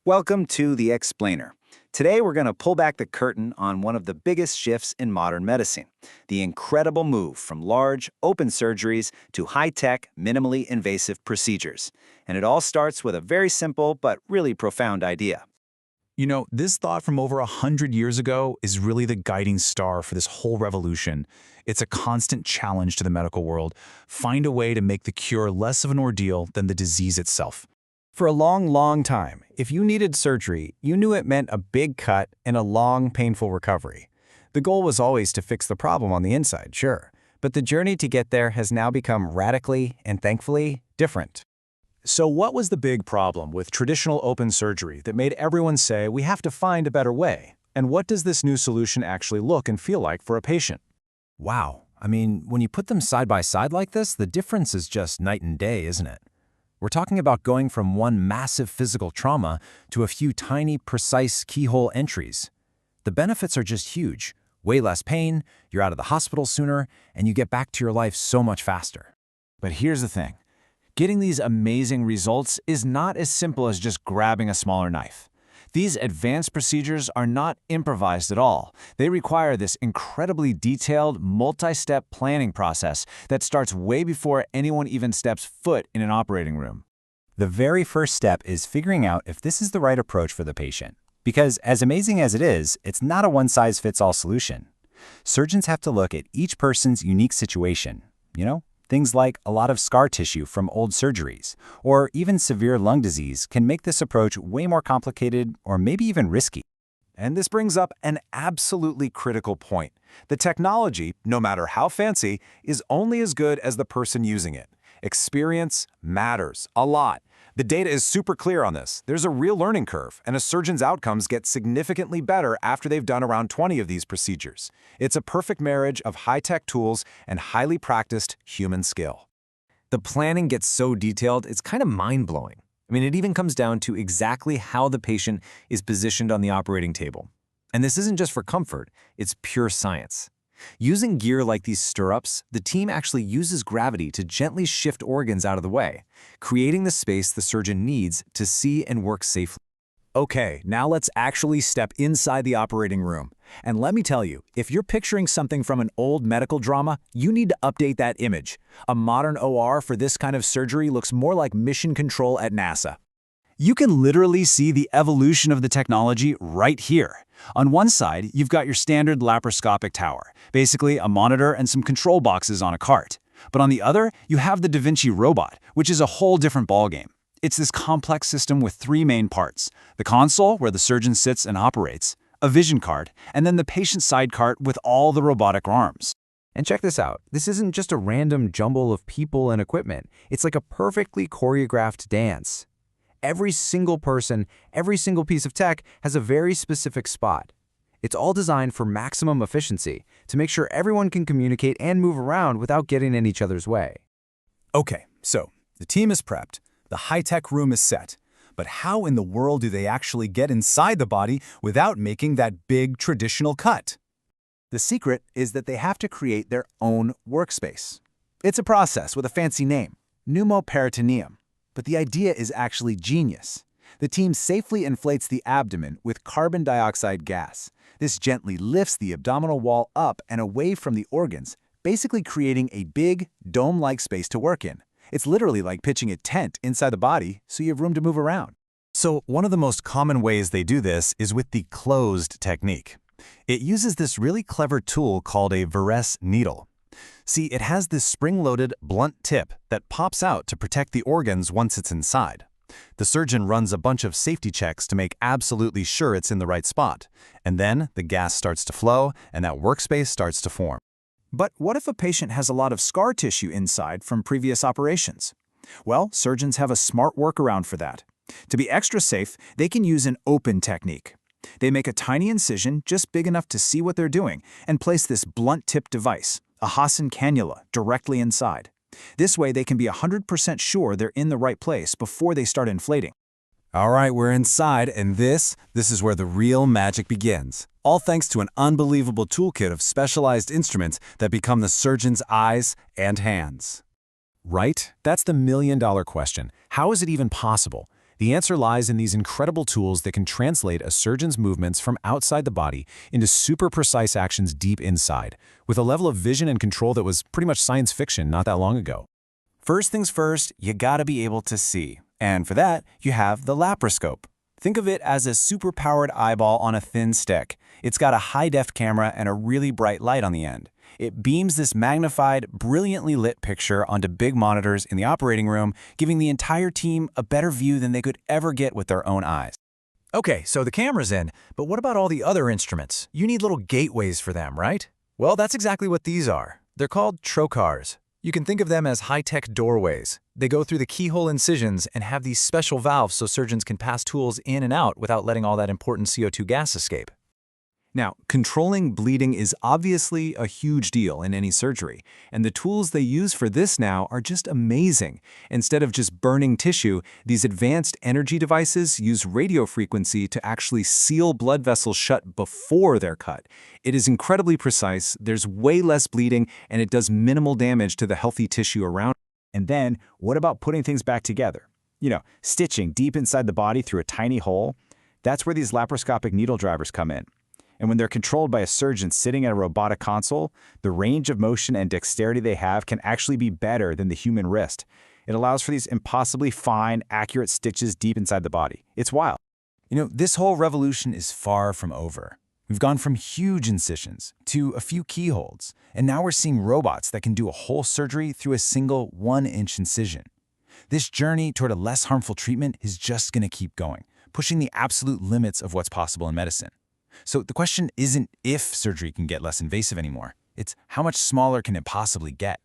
Welcome to The Explainer. Today we're going to pull back the curtain on one of the biggest shifts in modern medicine, the incredible move from large, open surgeries to high-tech, minimally invasive procedures. And it all starts with a very simple but really profound idea. This thought from over 100 years ago is really the guiding star for this whole revolution. It's a constant challenge to the medical world. Find a way to make the cure less of an ordeal than the disease itself. For a long time, if you needed surgery, you knew it meant a big cut and a long, painful recovery. The goal was always to fix the problem on the inside, sure, but the journey to get there has now become radically and thankfully different. So what was the big problem with traditional open surgery that made everyone say we have to find a better way? And what does this new solution actually look and feel like for a patient? Wow, when you put them side by side like this, the difference is just night and day, isn't it? We're talking about going from one massive physical trauma to a few tiny, precise keyhole entries. The benefits are just huge. Way less pain, you're out of the hospital sooner, and you get back to your life so much faster. But here's the thing. Getting these amazing results is not as simple as just grabbing a smaller knife. These advanced procedures are not improvised at all. They require this incredibly detailed, multi-step planning process that starts way before anyone even steps foot in an operating room. The very first step is figuring out if this is the right approach for the patient. Because as amazing as it is, it's not a one-size-fits-all solution. Surgeons have to look at each person's unique situation. Things like a lot of scar tissue from old surgeries, or even severe lung disease can make this approach way more complicated or maybe even risky. And this brings up an absolutely critical point. The technology, no matter how fancy, is only as good as the person using it. Experience matters a lot. The data is super clear on this. There's a real learning curve, and a surgeon's outcomes get significantly better after they've done around 20 of these procedures. It's a perfect marriage of high-tech tools and highly practiced human skill. The planning gets so detailed, it's kind of mind-blowing. It even comes down to exactly how the patient is positioned on the operating table. And this isn't just for comfort, it's pure science. Using gear like these stirrups, the team actually uses gravity to gently shift organs out of the way, creating the space the surgeon needs to see and work safely. Okay, now let's actually step inside the operating room. And let me tell you, if you're picturing something from an old medical drama, you need to update that image. A modern OR for this kind of surgery looks more like mission control at NASA. You can literally see the evolution of the technology right here. On one side, you've got your standard laparoscopic tower, basically a monitor and some control boxes on a cart. But on the other, you have the Da Vinci robot, which is a whole different ballgame. It's this complex system with three main parts: the console, where the surgeon sits and operates, a vision cart, and then the patient side cart with all the robotic arms. And check this out. This isn't just a random jumble of people and equipment. It's like a perfectly choreographed dance. Every single person, every single piece of tech has a very specific spot. It's all designed for maximum efficiency, to make sure everyone can communicate and move around without getting in each other's way. Okay, so the team is prepped, the high-tech room is set, but how in the world do they actually get inside the body without making that big traditional cut? The secret is that they have to create their own workspace. It's a process with a fancy name, pneumoperitoneum. But the idea is actually genius. The team safely inflates the abdomen with carbon dioxide gas. This gently lifts the abdominal wall up and away from the organs, basically creating a big, dome-like space to work in. It's literally like pitching a tent inside the body so you have room to move around. So one of the most common ways they do this is with the closed technique. It uses this really clever tool called a Veress needle. See, it has this spring-loaded, blunt tip that pops out to protect the organs once it's inside. The surgeon runs a bunch of safety checks to make absolutely sure it's in the right spot. And then the gas starts to flow, and that workspace starts to form. But what if a patient has a lot of scar tissue inside from previous operations? Well, surgeons have a smart workaround for that. To be extra safe, they can use an open technique. They make a tiny incision just big enough to see what they're doing and place this blunt-tipped device, a Hassan cannula, directly inside. This way they can be 100% sure they're in the right place before they start inflating. All right, we're inside, and this is where the real magic begins. All thanks to an unbelievable toolkit of specialized instruments that become the surgeon's eyes and hands. Right? That's the million-dollar question. How is it even possible? The answer lies in these incredible tools that can translate a surgeon's movements from outside the body into super precise actions deep inside, with a level of vision and control that was pretty much science fiction not that long ago. First things first, you gotta be able to see. And for that, you have the laparoscope. Think of it as a super-powered eyeball on a thin stick. It's got a high-def camera and a really bright light on the end. It beams this magnified, brilliantly lit picture onto big monitors in the operating room, giving the entire team a better view than they could ever get with their own eyes. Okay, so the camera's in, but what about all the other instruments? You need little gateways for them, right? Well, that's exactly what these are. They're called trocars. You can think of them as high-tech doorways. They go through the keyhole incisions and have these special valves so surgeons can pass tools in and out without letting all that important CO2 gas escape. Now, controlling bleeding is obviously a huge deal in any surgery, and the tools they use for this now are just amazing. Instead of just burning tissue, these advanced energy devices use radio frequency to actually seal blood vessels shut before they're cut. It is incredibly precise, there's way less bleeding, and it does minimal damage to the healthy tissue around. And then, what about putting things back together? Stitching deep inside the body through a tiny hole? That's where these laparoscopic needle drivers come in. And when they're controlled by a surgeon sitting at a robotic console, the range of motion and dexterity they have can actually be better than the human wrist. It allows for these impossibly fine, accurate stitches deep inside the body. It's wild. This whole revolution is far from over. We've gone from huge incisions to a few keyholes, and now we're seeing robots that can do a whole surgery through a single 1-inch incision. This journey toward a less harmful treatment is just going to keep going, pushing the absolute limits of what's possible in medicine. So the question isn't if surgery can get less invasive anymore. It's how much smaller can it possibly get?